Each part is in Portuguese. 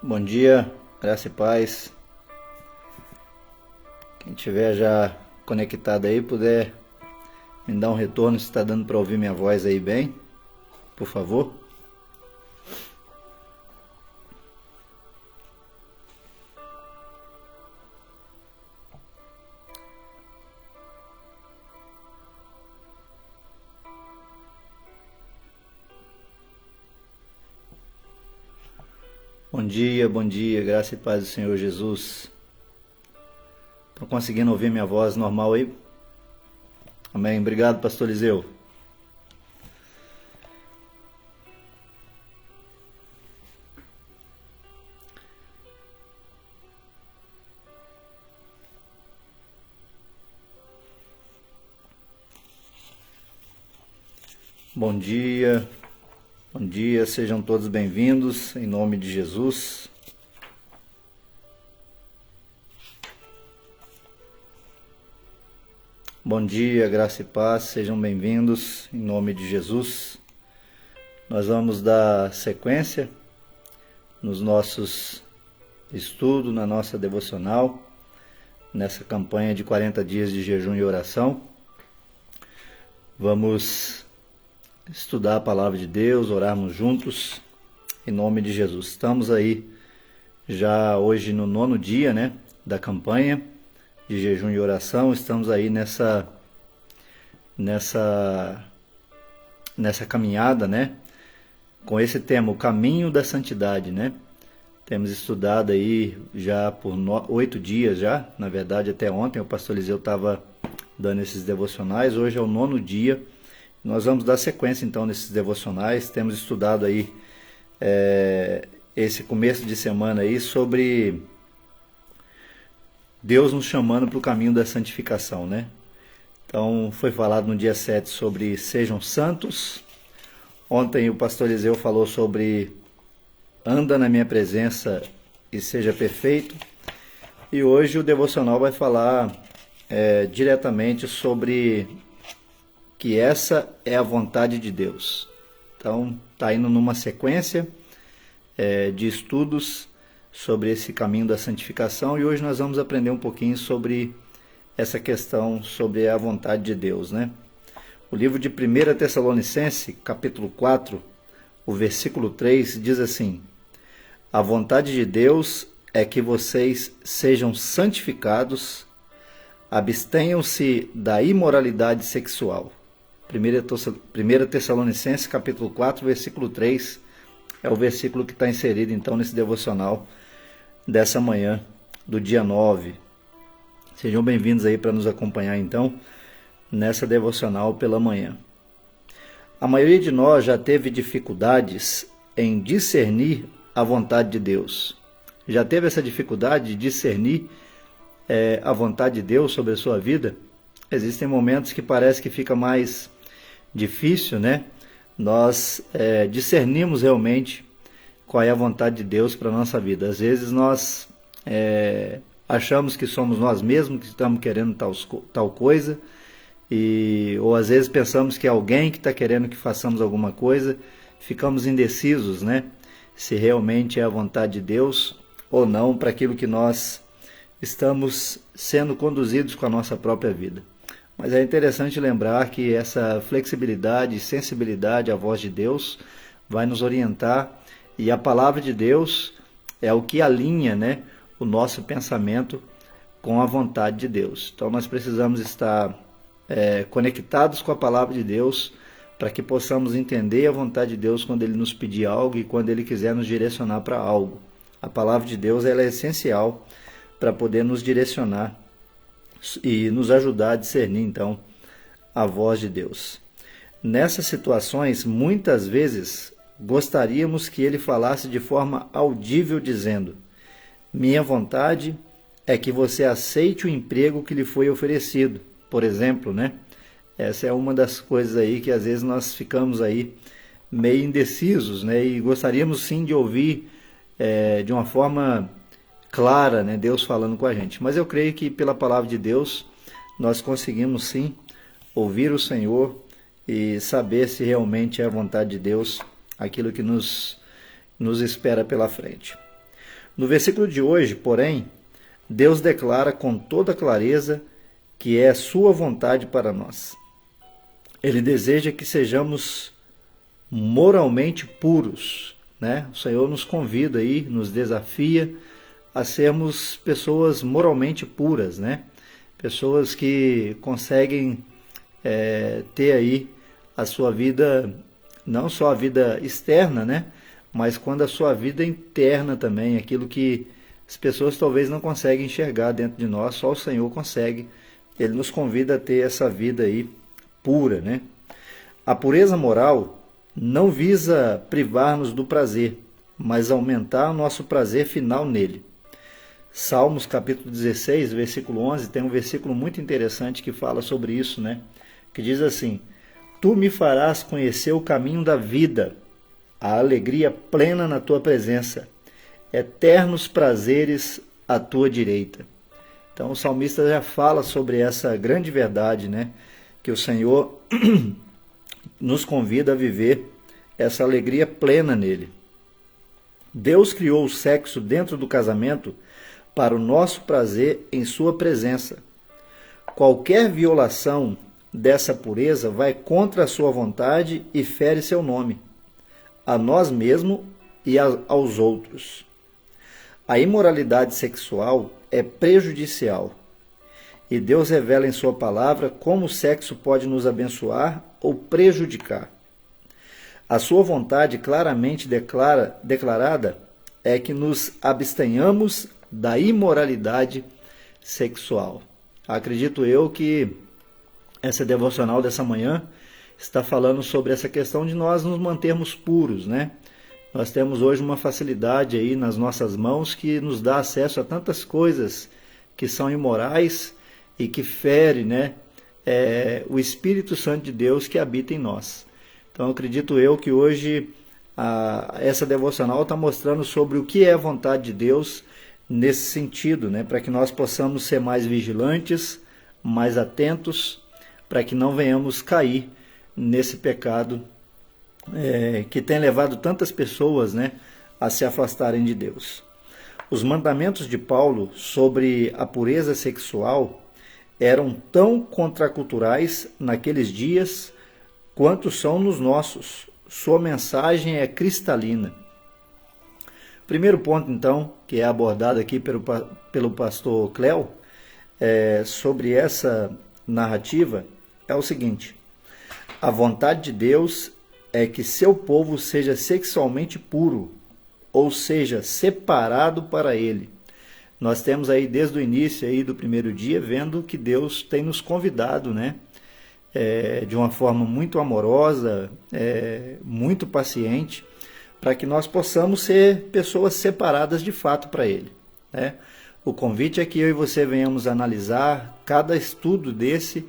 Bom dia, graça e paz. Quem tiver já conectado aí, puder me dar um retorno se está dando para ouvir minha voz aí bem, por favor. Bom dia, graça e paz do Senhor Jesus. Estão conseguindo ouvir minha voz normal aí? Amém. Obrigado, pastor Eliseu. Bom dia, sejam todos bem-vindos, em nome de Jesus. Bom dia, graça e paz, sejam bem-vindos, em nome de Jesus. Nós vamos dar sequência nos nossos estudos, na nossa devocional, nessa campanha de 40 dias de jejum e oração. Vamos estudar a palavra de Deus, orarmos juntos, em nome de Jesus. Estamos aí já hoje no 9º dia, da campanha de jejum e oração. Estamos aí nessa caminhada, com esse tema, o caminho da santidade, Temos estudado aí já por 8 dias já, na verdade até ontem o pastor Eliseu estava dando esses devocionais, hoje é o 9º dia. Nós vamos dar sequência então nesses devocionais. Temos estudado aí esse começo de semana aí sobre Deus nos chamando para o caminho da santificação, Então foi falado no dia 7 sobre sejam santos. Ontem o pastor Eliseu falou sobre anda na minha presença e seja perfeito. E hoje o devocional vai falar diretamente sobre que essa é a vontade de Deus. Então, está indo numa sequência de estudos sobre esse caminho da santificação e hoje nós vamos aprender um pouquinho sobre essa questão, sobre a vontade de Deus, O livro de 1 Tessalonicenses, capítulo 4, o versículo 3, diz assim: a vontade de Deus é que vocês sejam santificados, abstenham-se da imoralidade sexual. 1 Tessalonicenses capítulo 4, versículo 3, é o versículo que está inserido então nesse devocional dessa manhã, do dia 9. Sejam bem-vindos aí para nos acompanhar então nessa devocional pela manhã. A maioria de nós já teve dificuldades em discernir a vontade de Deus. Já teve essa dificuldade de discernir a vontade de Deus sobre a sua vida? Existem momentos que parece que fica mais difícil, Nós discernimos realmente qual é a vontade de Deus para a nossa vida. Às vezes nós achamos que somos nós mesmos que estamos querendo tal coisa, ou às vezes pensamos que é alguém que está querendo que façamos alguma coisa, ficamos indecisos, se realmente é a vontade de Deus ou não para aquilo que nós estamos sendo conduzidos com a nossa própria vida. Mas é interessante lembrar que essa flexibilidade e sensibilidade à voz de Deus vai nos orientar, e a palavra de Deus é o que alinha, o nosso pensamento com a vontade de Deus. Então nós precisamos estar conectados com a palavra de Deus para que possamos entender a vontade de Deus quando Ele nos pedir algo e quando Ele quiser nos direcionar para algo. A palavra de Deus ela é essencial para poder nos direcionar e nos ajudar a discernir, então, a voz de Deus. Nessas situações, muitas vezes, gostaríamos que Ele falasse de forma audível, dizendo: minha vontade é que você aceite o emprego que lhe foi oferecido. Por exemplo, Essa é uma das coisas aí que às vezes nós ficamos aí meio indecisos, E gostaríamos sim de ouvir de uma forma clara, Deus falando com a gente. Mas eu creio que pela palavra de Deus nós conseguimos sim ouvir o Senhor e saber se realmente é a vontade de Deus aquilo que nos espera pela frente. No versículo de hoje, porém, Deus declara com toda clareza que é a sua vontade para nós. Ele deseja que sejamos moralmente puros, né? O Senhor nos convida aí, nos desafia a sermos pessoas moralmente puras, né? Pessoas que conseguem ter aí a sua vida, não só a vida externa, né? Mas quando a sua vida interna também, aquilo que as pessoas talvez não conseguem enxergar dentro de nós, só o Senhor consegue. Ele nos convida a ter essa vida aí pura, né? A pureza moral não visa privar-nos do prazer, mas aumentar o nosso prazer final nele. Salmos capítulo 16, versículo 11, tem um versículo muito interessante que fala sobre isso, né? Que diz assim: Tu me farás conhecer o caminho da vida, a alegria plena na tua presença, eternos prazeres à tua direita. Então o salmista já fala sobre essa grande verdade, né? Que o Senhor nos convida a viver essa alegria plena nele. Deus criou o sexo dentro do casamento para o nosso prazer em sua presença. Qualquer violação dessa pureza vai contra a sua vontade e fere seu nome, a nós mesmos e aos outros. A imoralidade sexual é prejudicial, e Deus revela em sua palavra como o sexo pode nos abençoar ou prejudicar. A sua vontade claramente declarada é que nos abstenhamos da imoralidade sexual. Acredito eu que essa devocional dessa manhã está falando sobre essa questão de nós nos mantermos puros, né? Nós temos hoje uma facilidade aí nas nossas mãos que nos dá acesso a tantas coisas que são imorais e que ferem, né, o Espírito Santo de Deus que habita em nós. Então acredito eu que hoje essa devocional está mostrando sobre o que é a vontade de Deus nesse sentido, né, para que nós possamos ser mais vigilantes, mais atentos, para que não venhamos cair nesse pecado que tem levado tantas pessoas, né, a se afastarem de Deus. Os mandamentos de Paulo sobre a pureza sexual eram tão contraculturais naqueles dias quanto são nos nossos. Sua mensagem é cristalina. Primeiro ponto, então, que é abordado aqui pelo pastor Cléo, sobre essa narrativa, é o seguinte: a vontade de Deus é que seu povo seja sexualmente puro, ou seja, separado para ele. Nós temos aí desde o início aí do primeiro dia vendo que Deus tem nos convidado, né, de uma forma muito amorosa, muito paciente, para que nós possamos ser pessoas separadas de fato para ele, né? O convite é que eu e você venhamos analisar cada estudo desse,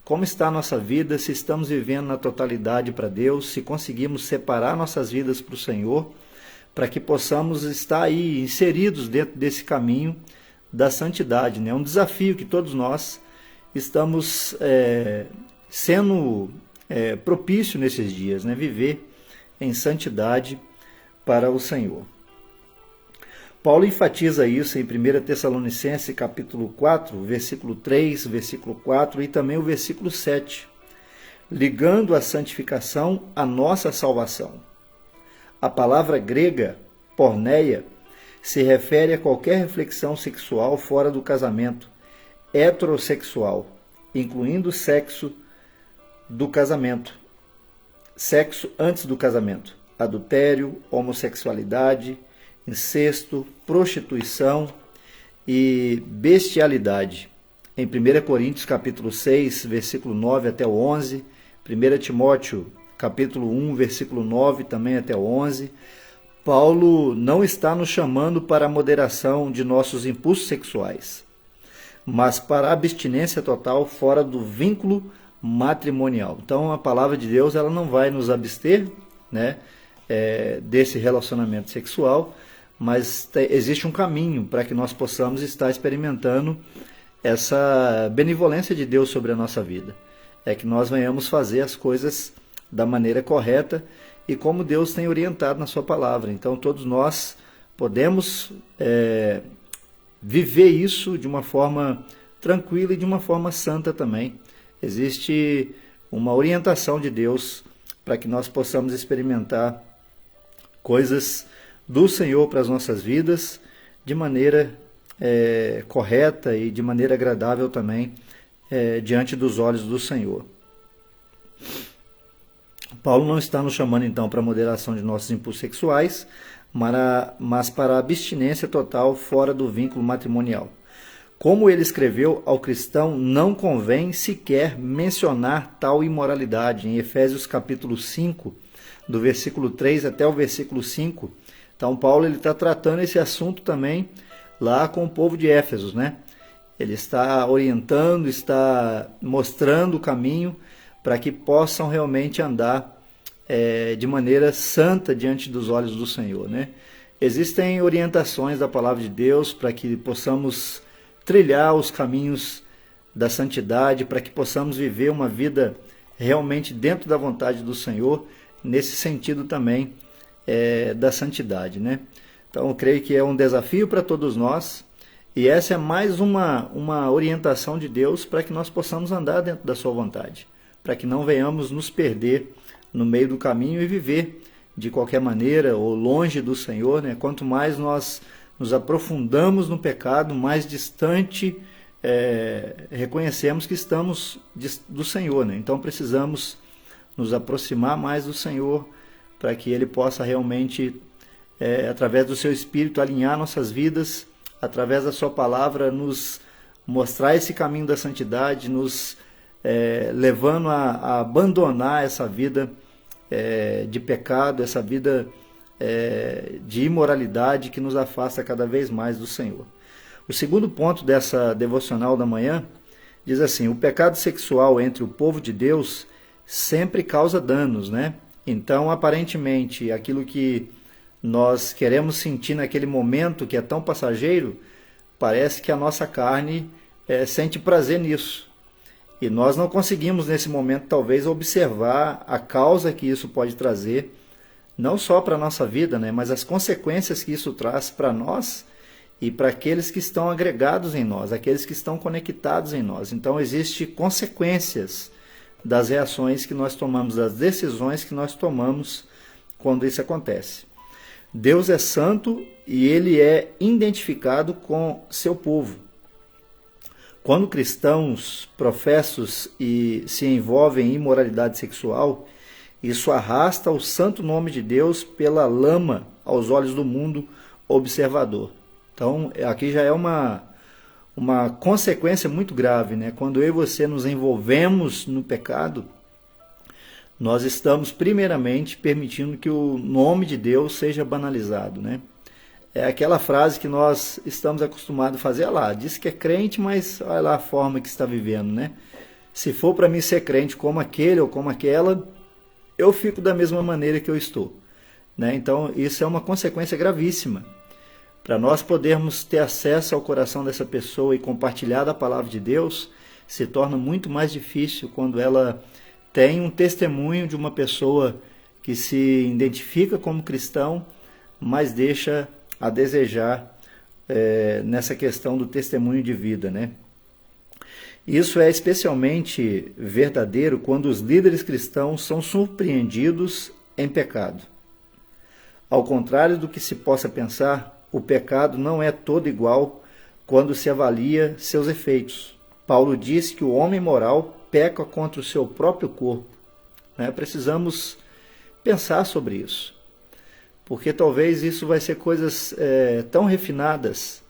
como está a nossa vida, se estamos vivendo na totalidade para Deus, se conseguimos separar nossas vidas para o Senhor, para que possamos estar aí inseridos dentro desse caminho da santidade, né? É um desafio que todos nós estamos sendo propício nesses dias, né? Viver em santidade para o Senhor. Paulo enfatiza isso em 1 Tessalonicenses capítulo 4, versículo 3, versículo 4 e também o versículo 7, ligando a santificação à nossa salvação. A palavra grega, porneia, se refere a qualquer reflexão sexual fora do casamento, heterossexual, incluindo sexo do casamento, sexo antes do casamento, adultério, homossexualidade, incesto, prostituição e bestialidade. Em 1 Coríntios capítulo 6, versículo 9 até o 11, 1 Timóteo capítulo 1, versículo 9 também até o 11, Paulo não está nos chamando para a moderação de nossos impulsos sexuais, mas para a abstinência total fora do vínculo matrimonial. Então a palavra de Deus ela não vai nos abster, né, desse relacionamento sexual, mas existe um caminho para que nós possamos estar experimentando essa benevolência de Deus sobre a nossa vida. É que nós venhamos fazer as coisas da maneira correta e como Deus tem orientado na sua palavra. Então todos nós podemos viver isso de uma forma tranquila e de uma forma santa também. Existe uma orientação de Deus para que nós possamos experimentar coisas do Senhor para as nossas vidas de maneira correta e de maneira agradável também diante dos olhos do Senhor. Paulo não está nos chamando então para a moderação de nossos impulsos sexuais, mas para a abstinência total fora do vínculo matrimonial. Como ele escreveu, ao cristão não convém sequer mencionar tal imoralidade. Em Efésios capítulo 5, do versículo 3 até o versículo 5, então Paulo está tratando esse assunto também lá com o povo de Éfeso, né? Ele está orientando, está mostrando o caminho para que possam realmente andar de maneira santa diante dos olhos do Senhor, né? Existem orientações da palavra de Deus para que possamos trilhar os caminhos da santidade, para que possamos viver uma vida realmente dentro da vontade do Senhor, nesse sentido também da santidade, né? Então eu creio que é um desafio para todos nós, e essa é mais uma orientação de Deus para que nós possamos andar dentro da sua vontade, para que não venhamos nos perder no meio do caminho e viver de qualquer maneira ou longe do Senhor, né? Quanto mais nós nos aprofundamos no pecado, mais distante reconhecemos que estamos do Senhor, né? Então precisamos nos aproximar mais do Senhor para que Ele possa realmente, através do Seu Espírito, alinhar nossas vidas, através da Sua Palavra, nos mostrar esse caminho da santidade, nos levando a abandonar essa vida de pecado, essa vida de imoralidade que nos afasta cada vez mais do Senhor. O segundo ponto dessa devocional da manhã diz assim: o pecado sexual entre o povo de Deus sempre causa danos, né? Então, aparentemente, aquilo que nós queremos sentir naquele momento que é tão passageiro, parece que a nossa carne sente prazer nisso. E nós não conseguimos, nesse momento, talvez, observar a causa que isso pode trazer, não só para a nossa vida, né, mas as consequências que isso traz para nós e para aqueles que estão agregados em nós, aqueles que estão conectados em nós. Então, existem consequências das reações que nós tomamos, das decisões que nós tomamos quando isso acontece. Deus é santo e Ele é identificado com seu povo. Quando cristãos professos e se envolvem em imoralidade sexual, isso arrasta o santo nome de Deus pela lama aos olhos do mundo observador. Então, aqui já é uma consequência muito grave, né? Quando eu e você nos envolvemos no pecado, nós estamos primeiramente permitindo que o nome de Deus seja banalizado, né? É aquela frase que nós estamos acostumados a fazer, olha lá, diz que é crente, mas olha lá a forma que está vivendo, né? Se for para mim ser crente como aquele ou como aquela, eu fico da mesma maneira que eu estou, né? Então, isso é uma consequência gravíssima. Para nós podermos ter acesso ao coração dessa pessoa e compartilhar da palavra de Deus, se torna muito mais difícil quando ela tem um testemunho de uma pessoa que se identifica como cristão, mas deixa a desejar nessa questão do testemunho de vida, né? Isso é especialmente verdadeiro quando os líderes cristãos são surpreendidos em pecado. Ao contrário do que se possa pensar, o pecado não é todo igual quando se avalia seus efeitos. Paulo diz que o homem moral peca contra o seu próprio corpo, né? Precisamos pensar sobre isso, porque talvez isso vai ser coisas tão refinadas,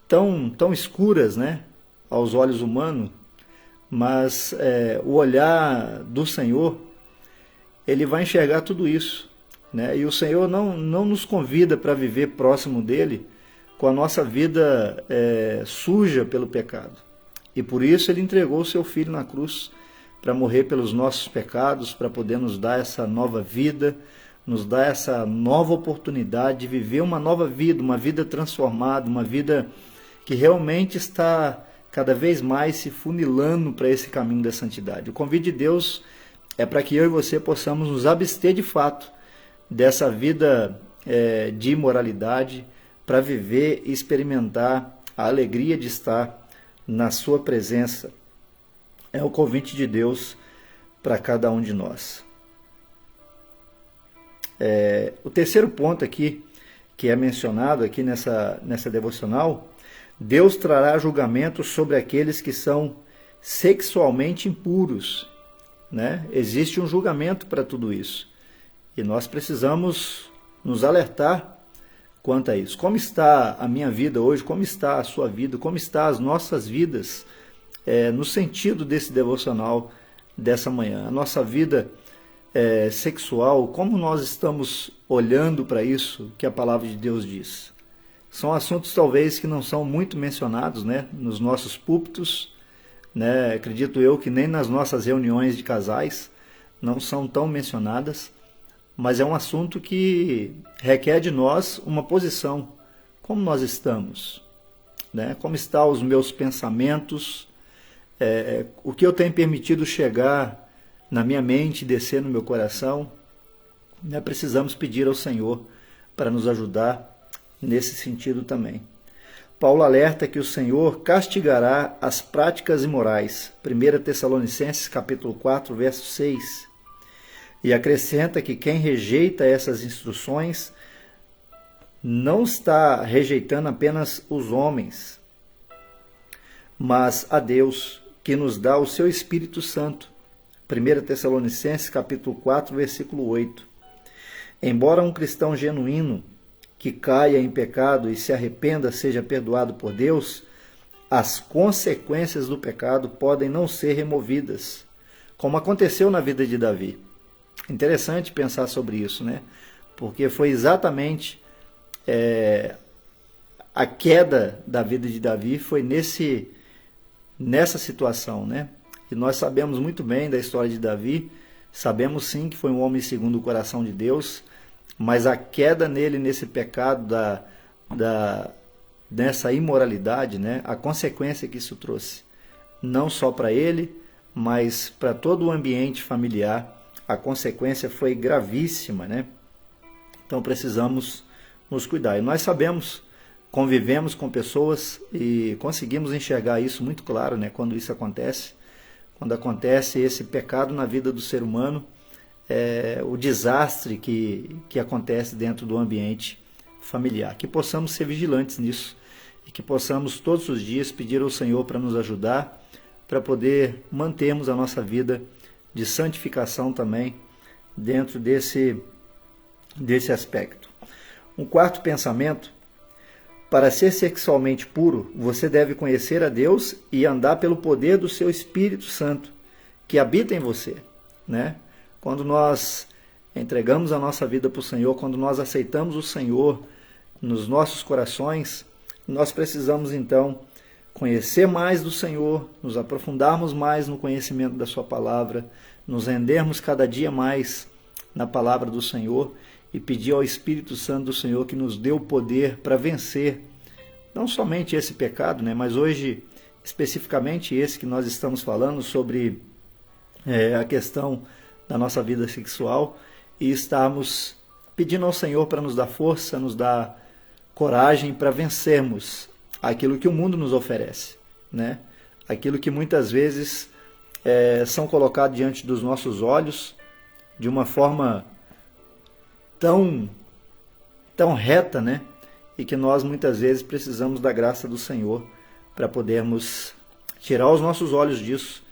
tão escuras, né, aos olhos humanos, mas o olhar do Senhor, Ele vai enxergar tudo isso, né? E o Senhor não nos convida para viver próximo dEle com a nossa vida suja pelo pecado. E por isso Ele entregou o Seu Filho na cruz para morrer pelos nossos pecados, para poder nos dar essa nova vida, nos dá essa nova oportunidade de viver uma nova vida, uma vida transformada, uma vida que realmente está cada vez mais se funilando para esse caminho da santidade. O convite de Deus é para que eu e você possamos nos abster de fato dessa vida de imoralidade, para viver e experimentar a alegria de estar na sua presença. É o convite de Deus para cada um de nós. O terceiro ponto aqui, que é mencionado aqui nessa devocional, Deus trará julgamento sobre aqueles que são sexualmente impuros, né? Existe um julgamento para tudo isso. E nós precisamos nos alertar quanto a isso. Como está a minha vida hoje? Como está a sua vida? Como estão as nossas vidas no sentido desse devocional dessa manhã? A nossa vida sexual, como nós estamos olhando para isso que a palavra de Deus diz? São assuntos talvez que não são muito mencionados, né, nos nossos púlpitos, né? Acredito eu que nem nas nossas reuniões de casais não são tão mencionadas, mas é um assunto que requer de nós uma posição. Como nós estamos? Né? Como estão os meus pensamentos? O que eu tenho permitido chegar na minha mente, descer no meu coração? Né? Precisamos pedir ao Senhor para nos ajudar nesse sentido também. Paulo alerta que o Senhor castigará as práticas imorais. 1 Tessalonicenses capítulo 4, verso 6. E acrescenta que quem rejeita essas instruções não está rejeitando apenas os homens, mas a Deus, que nos dá o seu Espírito Santo. 1 Tessalonicenses capítulo 4, versículo 8. Embora um cristão genuíno que caia em pecado e se arrependa seja perdoado por Deus, as consequências do pecado podem não ser removidas, como aconteceu na vida de Davi. Interessante pensar sobre isso, né? Porque foi exatamente a queda da vida de Davi foi nessa situação, né? E nós sabemos muito bem da história de Davi, sabemos sim que foi um homem segundo o coração de Deus, mas a queda nele, nesse pecado, nessa imoralidade, né? A consequência que isso trouxe, não só para ele, mas para todo o ambiente familiar, a consequência foi gravíssima, né? Então precisamos nos cuidar. E nós sabemos, convivemos com pessoas e conseguimos enxergar isso muito claro, né? Quando isso acontece, quando acontece esse pecado na vida do ser humano, o desastre que acontece dentro do ambiente familiar. Que possamos ser vigilantes nisso e que possamos todos os dias pedir ao Senhor para nos ajudar, para poder mantermos a nossa vida de santificação também dentro desse aspecto. Um quarto pensamento: para ser sexualmente puro, você deve conhecer a Deus e andar pelo poder do seu Espírito Santo, que habita em você, né? Quando nós entregamos a nossa vida para o Senhor, quando nós aceitamos o Senhor nos nossos corações, nós precisamos então conhecer mais do Senhor, nos aprofundarmos mais no conhecimento da sua palavra, nos rendermos cada dia mais na palavra do Senhor e pedir ao Espírito Santo do Senhor que nos dê o poder para vencer não somente esse pecado, né, mas hoje especificamente esse que nós estamos falando sobre a questão da nossa vida sexual, e estarmos pedindo ao Senhor para nos dar força, nos dar coragem para vencermos aquilo que o mundo nos oferece, né? Aquilo que muitas vezes são colocados diante dos nossos olhos de uma forma tão reta, né? E que nós muitas vezes precisamos da graça do Senhor para podermos tirar os nossos olhos disso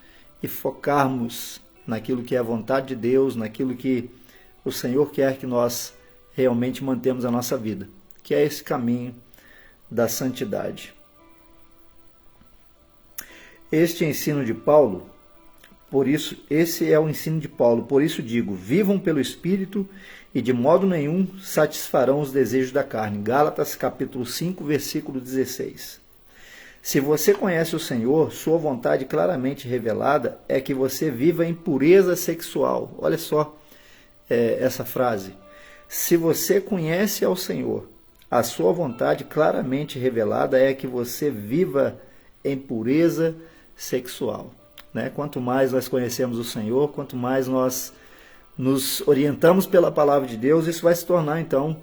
e focarmos naquilo que é a vontade de Deus, naquilo que o Senhor quer que nós realmente mantemos a nossa vida, que é esse caminho da santidade. Esse é o ensino de Paulo, por isso digo, vivam pelo Espírito e de modo nenhum satisfarão os desejos da carne. Gálatas capítulo 5, versículo 16. Se você conhece o Senhor, sua vontade claramente revelada é que você viva em pureza sexual. Olha só essa frase. Se você conhece ao Senhor, a sua vontade claramente revelada é que você viva em pureza sexual. Né? Quanto mais nós conhecemos o Senhor, quanto mais nós nos orientamos pela palavra de Deus, isso vai se tornar então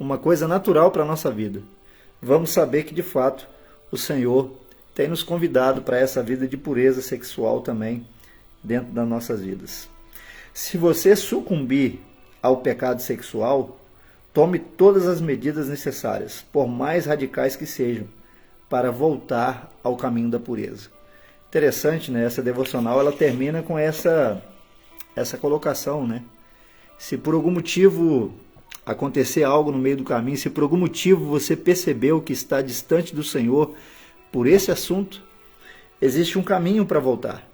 uma coisa natural para a nossa vida, vamos saber que de fato o Senhor tem nos convidado para essa vida de pureza sexual também dentro das nossas vidas. Se você sucumbir ao pecado sexual, tome todas as medidas necessárias, por mais radicais que sejam, para voltar ao caminho da pureza. Interessante, né? Essa devocional ela termina com essa colocação, né? Se por algum motivo acontecer algo no meio do caminho, se por algum motivo você percebeu que está distante do Senhor por esse assunto, existe um caminho para voltar.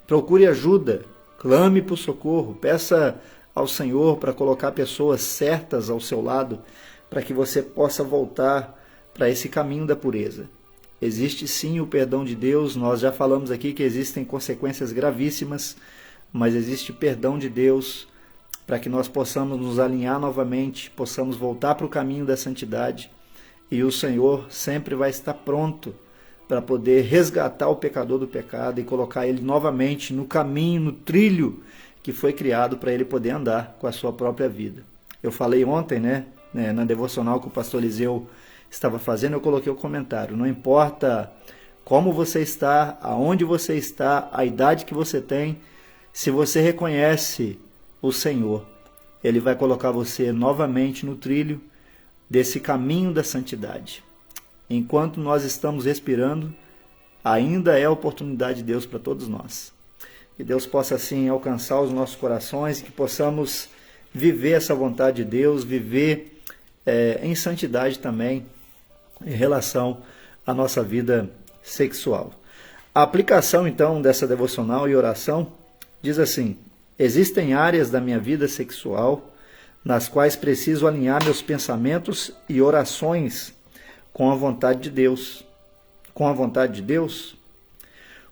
Procure ajuda, clame por socorro, peça ao Senhor para colocar pessoas certas ao seu lado, para que você possa voltar para esse caminho da pureza. Existe sim o perdão de Deus, nós já falamos aqui que existem consequências gravíssimas, mas existe perdão de Deus para que nós possamos nos alinhar novamente, possamos voltar para o caminho da santidade, e o Senhor sempre vai estar pronto para poder resgatar o pecador do pecado e colocar ele novamente no caminho, no trilho que foi criado para ele poder andar com a sua própria vida. Eu falei ontem, na devocional que o pastor Eliseu estava fazendo, eu coloquei o comentário, não importa como você está, aonde você está, a idade que você tem, se você reconhece o Senhor, Ele vai colocar você novamente no trilho desse caminho da santidade. Enquanto nós estamos respirando, ainda é a oportunidade de Deus para todos nós. Que Deus possa assim alcançar os nossos corações e que possamos viver essa vontade de Deus, viver em santidade também em relação à nossa vida sexual. A aplicação então dessa devocional e oração diz assim: existem áreas da minha vida sexual nas quais preciso alinhar meus pensamentos e orações com a vontade de Deus. Com a vontade de Deus?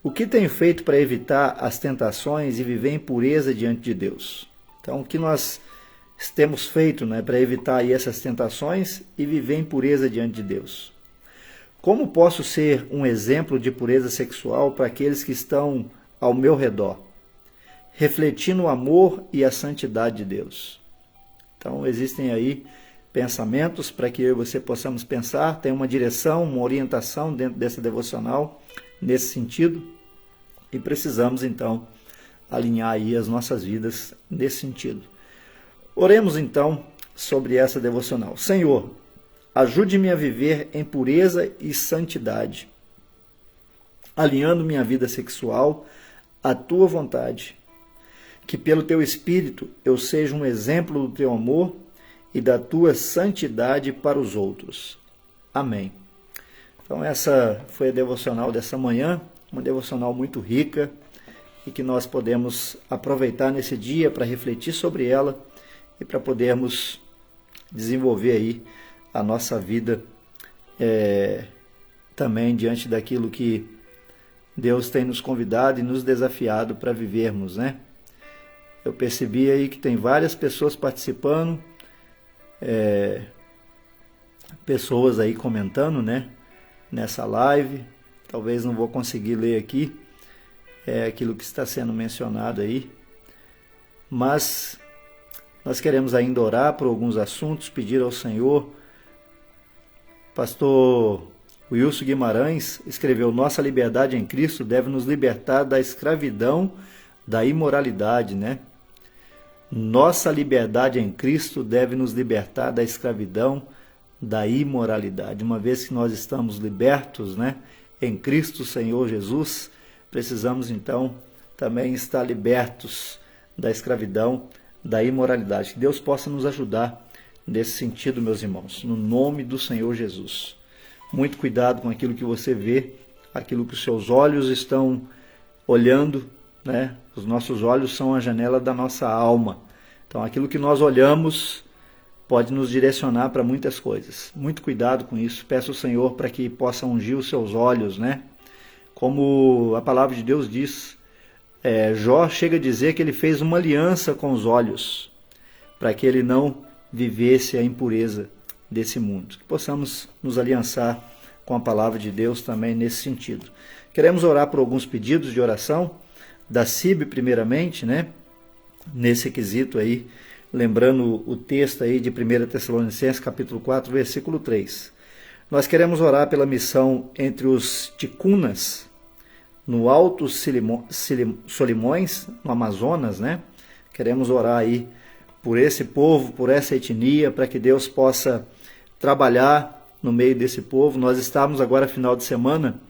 O que tenho feito para evitar as tentações e viver em pureza diante de Deus? Então, o que nós temos feito para evitar aí essas tentações e viver em pureza diante de Deus? Como posso ser um exemplo de pureza sexual para aqueles que estão ao meu redor, refletindo o amor e a santidade de Deus? Então, existem aí pensamentos para que eu e você possamos pensar, tem uma direção, uma orientação dentro dessa devocional nesse sentido, e precisamos então alinhar aí as nossas vidas nesse sentido. Oremos então sobre essa devocional. Senhor, ajude-me a viver em pureza e santidade, alinhando minha vida sexual à tua vontade, que pelo teu Espírito eu seja um exemplo do teu amor e da tua santidade para os outros. Amém. Então essa foi a devocional dessa manhã, uma devocional muito rica e que nós podemos aproveitar nesse dia para refletir sobre ela e para podermos desenvolver aí a nossa vida também diante daquilo que Deus tem nos convidado e nos desafiado para vivermos, Eu percebi aí que tem várias pessoas participando, pessoas aí comentando, nessa live. Talvez não vou conseguir ler aqui aquilo que está sendo mencionado aí, mas nós queremos ainda orar por alguns assuntos, pedir ao Senhor. Pastor Wilson Guimarães escreveu: nossa liberdade em Cristo deve nos libertar da escravidão da imoralidade, Nossa liberdade em Cristo deve nos libertar da escravidão da imoralidade. Uma vez que nós estamos libertos, em Cristo Senhor Jesus, precisamos então também estar libertos da escravidão da imoralidade. Que Deus possa nos ajudar nesse sentido, meus irmãos, no nome do Senhor Jesus. Muito cuidado com aquilo que você vê, aquilo que os seus olhos estão olhando, Os nossos olhos são a janela da nossa alma. Então, aquilo que nós olhamos pode nos direcionar para muitas coisas. Muito cuidado com isso. Peço ao Senhor para que possa ungir os seus olhos, Como a palavra de Deus diz, Jó chega a dizer que ele fez uma aliança com os olhos, para que ele não vivesse a impureza desse mundo. Que possamos nos aliançar com a palavra de Deus também nesse sentido. Queremos orar por alguns pedidos de oração, da CIB primeiramente, nesse quesito aí, lembrando o texto aí de 1 Tessalonicenses, capítulo 4, versículo 3. Nós queremos orar pela missão entre os ticunas, no Alto Solimões, no Amazonas, né? Queremos orar aí por esse povo, por essa etnia, para que Deus possa trabalhar no meio desse povo. Nós estávamos agora, final de semana,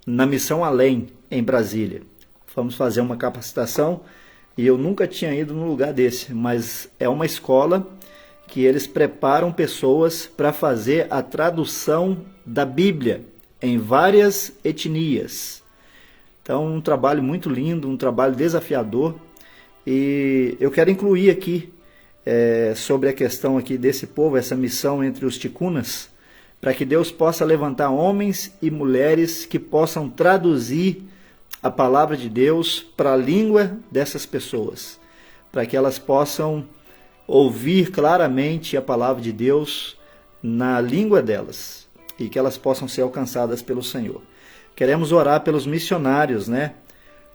na Missão Além, em Brasília. Fomos fazer uma capacitação e eu nunca tinha ido num lugar desse, mas é uma escola que eles preparam pessoas para fazer a tradução da Bíblia em várias etnias. Então, um trabalho muito lindo, um trabalho desafiador, e eu quero incluir aqui sobre a questão aqui desse povo, essa missão entre os ticunas, para que Deus possa levantar homens e mulheres que possam traduzir a palavra de Deus para a língua dessas pessoas, para que elas possam ouvir claramente a palavra de Deus na língua delas e que elas possam ser alcançadas pelo Senhor. Queremos orar pelos missionários, né?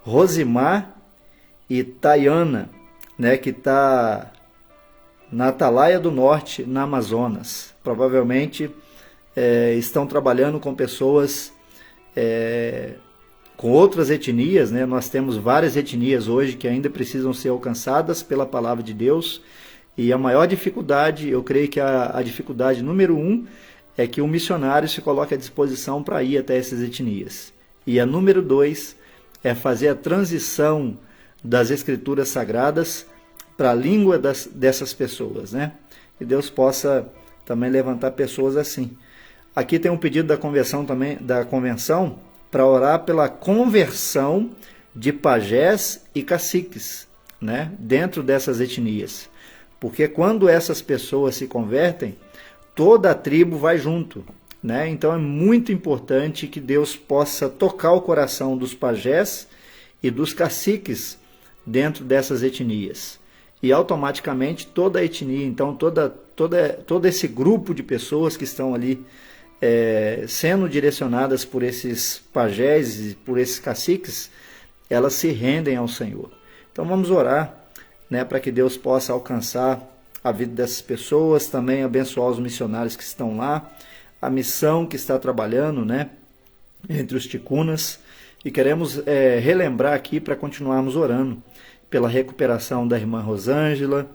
Rosimar e Tayana, né? Que está na Atalaia do Norte, na Amazonas. Provavelmente estão trabalhando com pessoas com outras etnias, né? Nós temos várias etnias hoje que ainda precisam ser alcançadas pela palavra de Deus. E a maior dificuldade, eu creio que a dificuldade número 1 é que o missionário se coloque à disposição para ir até essas etnias. E a número 2 é fazer a transição das escrituras sagradas para a língua dessas pessoas, né? Que Deus possa também levantar pessoas assim. Aqui tem um pedido da convenção para orar pela conversão de pajés e caciques, né? Dentro dessas etnias. Porque quando essas pessoas se convertem, toda a tribo vai junto, né? Então é muito importante que Deus possa tocar o coração dos pajés e dos caciques dentro dessas etnias. E automaticamente toda a etnia, então todo esse grupo de pessoas que estão ali sendo direcionadas por esses pajés e por esses caciques, elas se rendem ao Senhor. Então vamos orar, né, para que Deus possa alcançar a vida dessas pessoas, também abençoar os missionários que estão lá, a missão que está trabalhando, né, entre os ticunas, e queremos relembrar aqui para continuarmos orando pela recuperação da irmã Rosângela,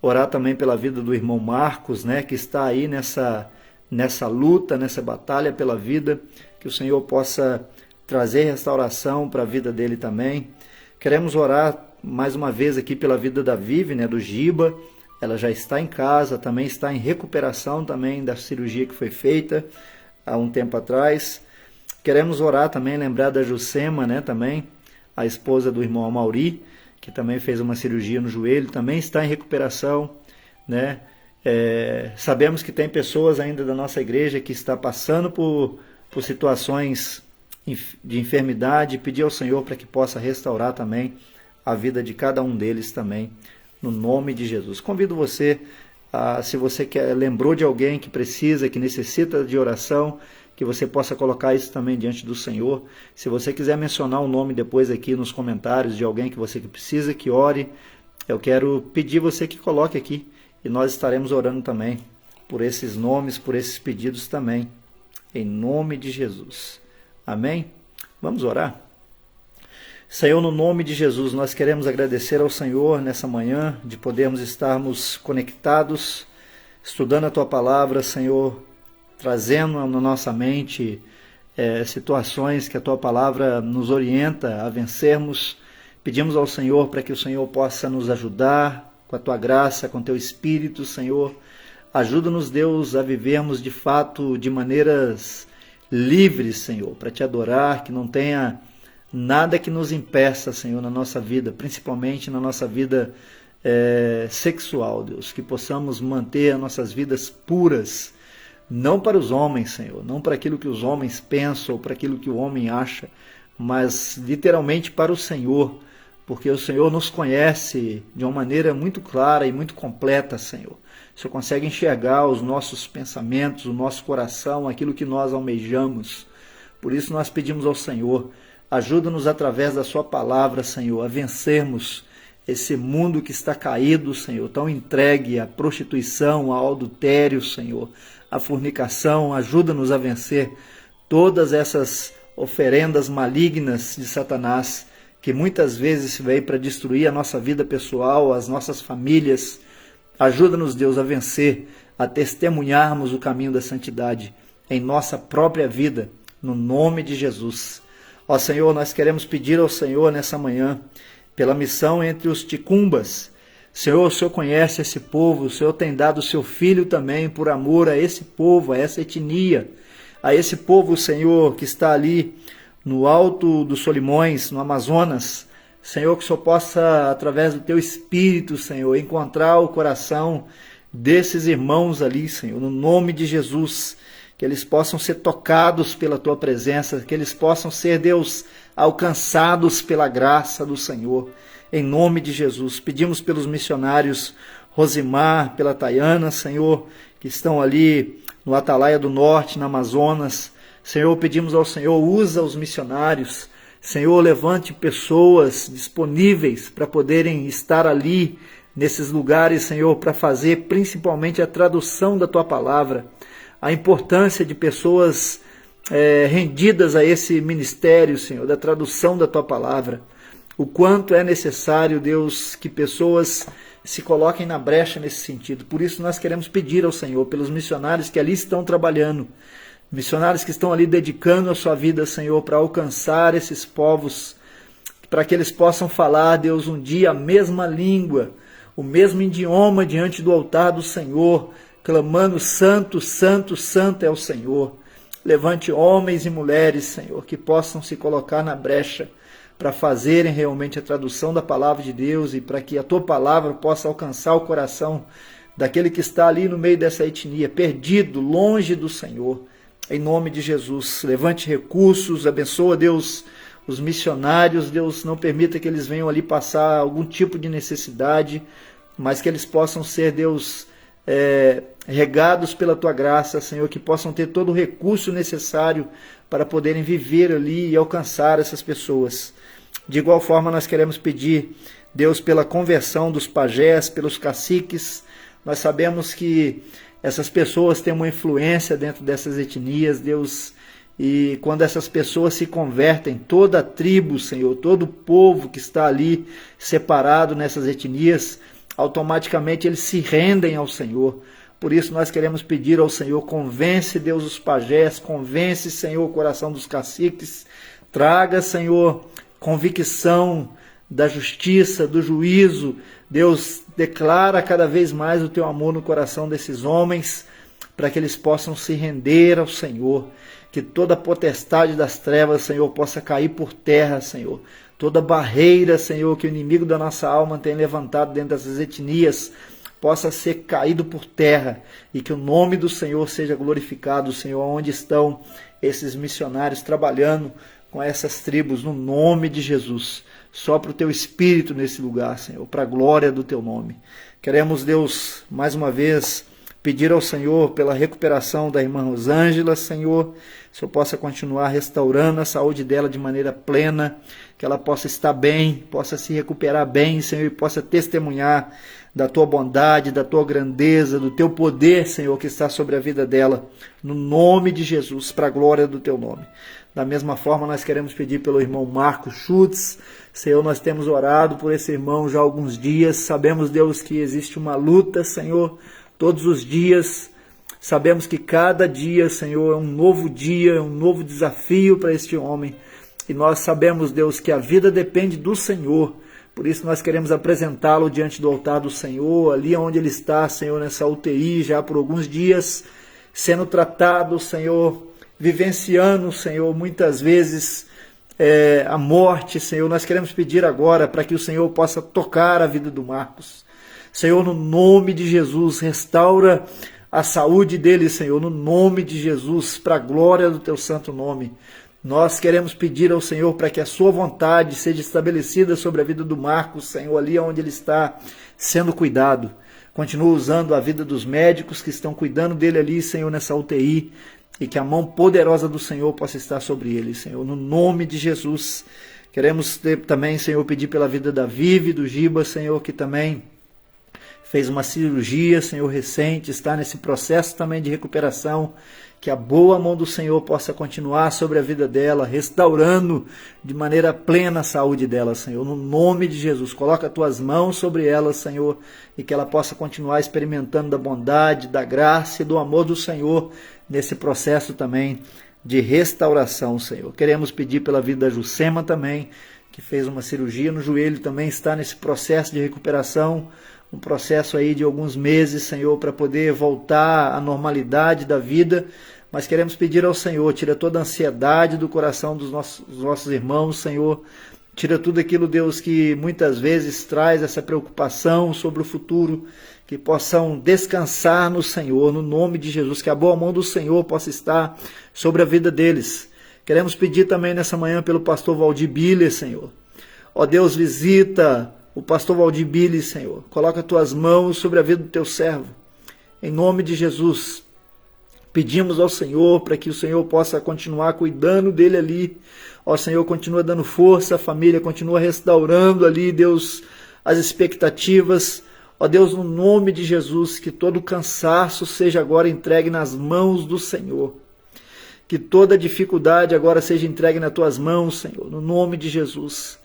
orar também pela vida do irmão Marcos, né, que está aí nessa luta, nessa batalha pela vida, que o Senhor possa trazer restauração para a vida dele também. Queremos orar mais uma vez aqui pela vida da Vivi, né, do Giba. Ela já está em casa, também está em recuperação também da cirurgia que foi feita há um tempo atrás. Queremos orar também, lembrar da Jucema, né, também, a esposa do irmão Amauri, que também fez uma cirurgia no joelho, também está em recuperação, né? Sabemos que tem pessoas ainda da nossa igreja que está passando por situações de enfermidade, pedir ao Senhor para que possa restaurar também a vida de cada um deles também, no nome de Jesus. Convido você, se você lembrou de alguém que precisa, que necessita de oração, que você possa colocar isso também diante do Senhor. Se você quiser mencionar o nome depois aqui nos comentários de alguém que você precisa que ore, eu quero pedir você que coloque aqui, e nós estaremos orando também por esses nomes, por esses pedidos também, em nome de Jesus. Amém? Vamos orar? Senhor, no nome de Jesus, nós queremos agradecer ao Senhor nessa manhã, de podermos estarmos conectados, estudando a Tua Palavra, Senhor, trazendo na nossa mente situações que a Tua Palavra nos orienta a vencermos. Pedimos ao Senhor para que o Senhor possa nos ajudar com a Tua graça, com o Teu Espírito, Senhor. Ajuda-nos, Deus, a vivermos de fato de maneiras livres, Senhor, para Te adorar, que não tenha nada que nos impeça, Senhor, na nossa vida, principalmente na nossa vida sexual, Deus, que possamos manter as nossas vidas puras, não para os homens, Senhor, não para aquilo que os homens pensam ou para aquilo que o homem acha, mas literalmente para o Senhor, porque o Senhor nos conhece de uma maneira muito clara e muito completa, Senhor. O Senhor consegue enxergar os nossos pensamentos, o nosso coração, aquilo que nós almejamos. Por isso nós pedimos ao Senhor, ajuda-nos através da Sua Palavra, Senhor, a vencermos esse mundo que está caído, Senhor, tão entregue à prostituição, ao adultério, Senhor, à fornicação. Ajuda-nos a vencer todas essas oferendas malignas de Satanás, que muitas vezes vem para destruir a nossa vida pessoal, as nossas famílias. Ajuda-nos, Deus, a vencer, a testemunharmos o caminho da santidade em nossa própria vida, no nome de Jesus. Ó Senhor, nós queremos pedir ao Senhor nessa manhã, pela missão entre os ticumbas. Senhor, o Senhor conhece esse povo, o Senhor tem dado o seu Filho também por amor a esse povo, a essa etnia, a esse povo, Senhor, que está ali no Alto dos Solimões, no Amazonas. Senhor, que o Senhor possa, através do Teu Espírito, Senhor, encontrar o coração desses irmãos ali, Senhor, no nome de Jesus, que eles possam ser tocados pela Tua presença, que eles possam ser, Deus, alcançados pela graça do Senhor, em nome de Jesus. Pedimos pelos missionários Rosimar, pela Tayana, Senhor, que estão ali no Atalaia do Norte, no Amazonas. Senhor, pedimos ao Senhor, usa os missionários. Senhor, levante pessoas disponíveis para poderem estar ali, nesses lugares, Senhor, para fazer principalmente a tradução da Tua palavra. A importância de pessoas rendidas a esse ministério, Senhor, da tradução da Tua palavra. O quanto é necessário, Deus, que pessoas se coloquem na brecha nesse sentido. Por isso nós queremos pedir ao Senhor, pelos missionários que ali estão trabalhando, missionários que estão ali dedicando a sua vida, Senhor, para alcançar esses povos, para que eles possam falar, Deus, um dia a mesma língua, o mesmo idioma diante do altar do Senhor, clamando: Santo, Santo, Santo é o Senhor. Levante homens e mulheres, Senhor, que possam se colocar na brecha para fazerem realmente a tradução da palavra de Deus e para que a Tua palavra possa alcançar o coração daquele que está ali no meio dessa etnia, perdido, longe do Senhor. Em nome de Jesus, levante recursos, abençoa, Deus, os missionários. Deus, não permita que eles venham ali passar algum tipo de necessidade, mas que eles possam ser, Deus, regados pela Tua graça, Senhor, que possam ter todo o recurso necessário para poderem viver ali e alcançar essas pessoas. De igual forma, nós queremos pedir, Deus, pela conversão dos pajés, pelos caciques. Nós sabemos que essas pessoas têm uma influência dentro dessas etnias, Deus, e quando essas pessoas se convertem, toda a tribo, Senhor, todo o povo que está ali separado nessas etnias, automaticamente eles se rendem ao Senhor. Por isso nós queremos pedir ao Senhor, convence, Deus, os pajés, convence, Senhor, o coração dos caciques, traga, Senhor, convicção da justiça, do juízo. Deus, declara cada vez mais o Teu amor no coração desses homens, para que eles possam se render ao Senhor, que toda a potestade das trevas, Senhor, possa cair por terra, Senhor. Toda barreira, Senhor, que o inimigo da nossa alma tem levantado dentro dessas etnias, possa ser caído por terra, e que o nome do Senhor seja glorificado, Senhor, onde estão esses missionários trabalhando com essas tribos, no nome de Jesus. Sopra o Teu Espírito nesse lugar, Senhor, para a glória do Teu nome. Queremos, Deus, mais uma vez, pedir ao Senhor pela recuperação da irmã Rosângela, Senhor, que o Senhor possa continuar restaurando a saúde dela de maneira plena, que ela possa estar bem, possa se recuperar bem, Senhor, e possa testemunhar da Tua bondade, da Tua grandeza, do Teu poder, Senhor, que está sobre a vida dela, no nome de Jesus, para a glória do Teu nome. Da mesma forma, nós queremos pedir pelo irmão Marcos Schutz. Senhor, nós temos orado por esse irmão já há alguns dias. Sabemos, Deus, que existe uma luta, Senhor, todos os dias. Sabemos que cada dia, Senhor, é um novo dia, é um novo desafio para este homem. E nós sabemos, Deus, que a vida depende do Senhor. Por isso nós queremos apresentá-lo diante do altar do Senhor, ali onde ele está, Senhor, nessa UTI, já por alguns dias, sendo tratado, Senhor, vivenciando, Senhor, muitas vezes a morte, Senhor. Nós queremos pedir agora para que o Senhor possa tocar a vida do Marcos. Senhor, no nome de Jesus, restaura a saúde dele, Senhor, no nome de Jesus, para a glória do Teu santo nome. Nós queremos pedir ao Senhor para que a Sua vontade seja estabelecida sobre a vida do Marcos, Senhor, ali onde ele está sendo cuidado. Continua usando a vida dos médicos que estão cuidando dele ali, Senhor, nessa UTI, e que a mão poderosa do Senhor possa estar sobre ele, Senhor, no nome de Jesus. Queremos também, Senhor, pedir pela vida da Vivi, do Giba, Senhor, que também fez uma cirurgia, Senhor, recente, está nesse processo também de recuperação. Que a boa mão do Senhor possa continuar sobre a vida dela, restaurando de maneira plena a saúde dela, Senhor. No nome de Jesus, coloca as tuas mãos sobre ela, Senhor, e que ela possa continuar experimentando da bondade, da graça e do amor do Senhor nesse processo também de restauração, Senhor. Queremos pedir pela vida da Jucema também, que fez uma cirurgia no joelho, também está nesse processo de recuperação, um processo aí de alguns meses, Senhor, para poder voltar à normalidade da vida, mas queremos pedir ao Senhor, tira toda a ansiedade do coração dos nossos irmãos, Senhor, tira tudo aquilo, Deus, que muitas vezes traz essa preocupação sobre o futuro, que possam descansar no Senhor, no nome de Jesus, que a boa mão do Senhor possa estar sobre a vida deles. Queremos pedir também nessa manhã pelo pastor Valdir Biller, Senhor. Ó Deus, visita o pastor Valdir Biller, Senhor. Coloca as tuas mãos sobre a vida do teu servo. Em nome de Jesus, pedimos ao Senhor para que o Senhor possa continuar cuidando dele ali. Ó Senhor, continua dando força à família, continua restaurando ali, Deus, as expectativas. Ó Deus, no nome de Jesus, que todo cansaço seja agora entregue nas mãos do Senhor. Que toda dificuldade agora seja entregue nas tuas mãos, Senhor, no nome de Jesus.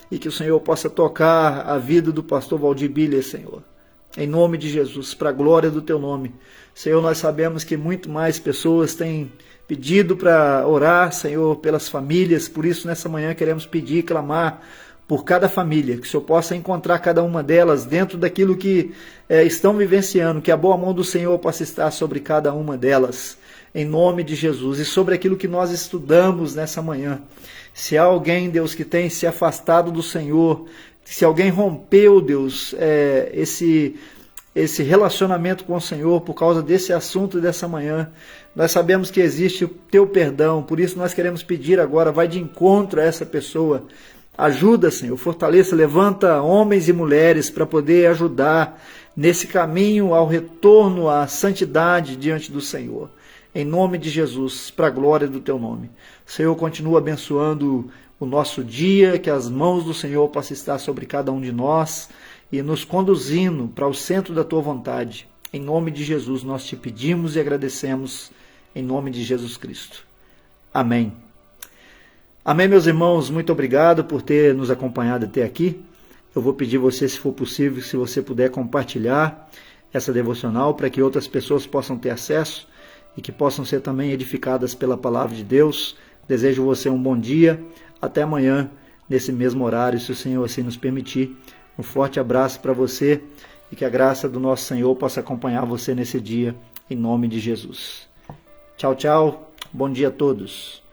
E que o Senhor possa tocar a vida do pastor Valdir Biller, Senhor. Em nome de Jesus, para a glória do teu nome. Senhor, nós sabemos que muito mais pessoas têm pedido para orar, Senhor, pelas famílias. Por isso, nessa manhã, queremos pedir e clamar por cada família. Que o Senhor possa encontrar cada uma delas dentro daquilo que estão vivenciando. Que a boa mão do Senhor possa estar sobre cada uma delas. Em nome de Jesus. E sobre aquilo que nós estudamos nessa manhã. Se há alguém, Deus, que tem se afastado do Senhor, se alguém rompeu, Deus, esse relacionamento com o Senhor por causa desse assunto dessa manhã, nós sabemos que existe o teu perdão, por isso nós queremos pedir agora, vai de encontro a essa pessoa, ajuda, Senhor, fortaleça, levanta homens e mulheres para poder ajudar nesse caminho ao retorno à santidade diante do Senhor. Em nome de Jesus, para a glória do teu nome. Senhor, continua abençoando o nosso dia, que as mãos do Senhor possam estar sobre cada um de nós e nos conduzindo para o centro da tua vontade. Em nome de Jesus, nós te pedimos e agradecemos, em nome de Jesus Cristo. Amém. Amém, meus irmãos, muito obrigado por ter nos acompanhado até aqui. Eu vou pedir você, se for possível, se você puder compartilhar essa devocional para que outras pessoas possam ter acesso e que possam ser também edificadas pela palavra de Deus. Desejo você um bom dia. Até amanhã, nesse mesmo horário, se o Senhor assim nos permitir. Um forte abraço para você e que a graça do nosso Senhor possa acompanhar você nesse dia, em nome de Jesus. Tchau, tchau. Bom dia a todos.